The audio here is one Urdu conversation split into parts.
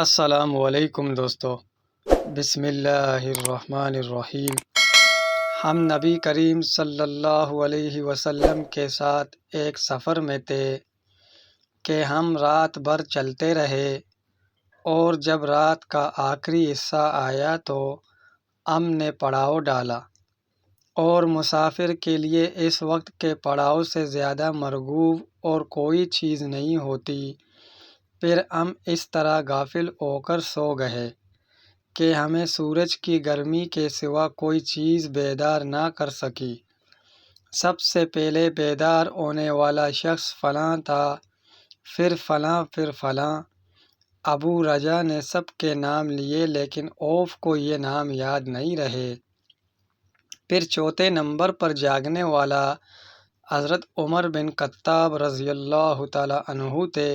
السلام علیکم دوستو، بسم اللہ الرحمن الرحیم۔ ہم نبی کریم صلی اللہ علیہ وسلم کے ساتھ ایک سفر میں تھے کہ ہم رات بھر چلتے رہے، اور جب رات کا آخری حصہ آیا تو ہم نے پڑاؤ ڈالا، اور مسافر کے لیے اس وقت کے پڑاؤ سے زیادہ مرغوب اور کوئی چیز نہیں ہوتی۔ پھر ہم اس طرح غافل ہو کر سو گئے کہ ہمیں سورج کی گرمی کے سوا کوئی چیز بیدار نہ کر سکی۔ سب سے پہلے بیدار ہونے والا شخص فلاں تھا، پھر فلاں، پھر فلاں۔ ابو رجا نے سب کے نام لیے، لیکن اوف کو یہ نام یاد نہیں رہے۔ پھر چوتھے نمبر پر جاگنے والا حضرت عمر بن خطاب رضی اللہ تعالیٰ عنہ تھے،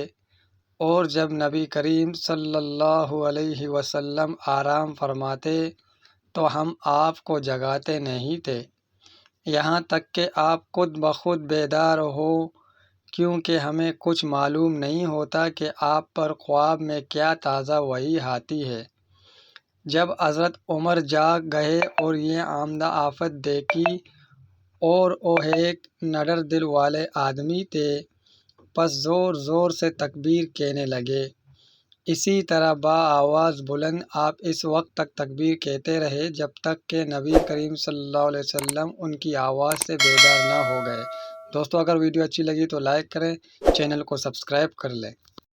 اور جب نبی کریم صلی اللہ علیہ وسلم آرام فرماتے تو ہم آپ کو جگاتے نہیں تھے، یہاں تک کہ آپ خود بخود بیدار ہو، کیونکہ ہمیں کچھ معلوم نہیں ہوتا کہ آپ پر خواب میں کیا تازہ وحی آتی ہے۔ جب حضرت عمر جاگ گئے اور یہ آمدہ آفت دیکھی، اور وہ ایک نڈر دل والے آدمی تھے، پس زور زور سے تکبیر کہنے لگے۔ اسی طرح آواز بلند آپ اس وقت تک تکبیر کہتے رہے جب تک کہ نبی کریم صلی اللہ علیہ وسلم ان کی آواز سے بیدار نہ ہو گئے۔ دوستو، اگر ویڈیو اچھی لگی تو لائک کریں، چینل کو سبسکرائب کر لیں۔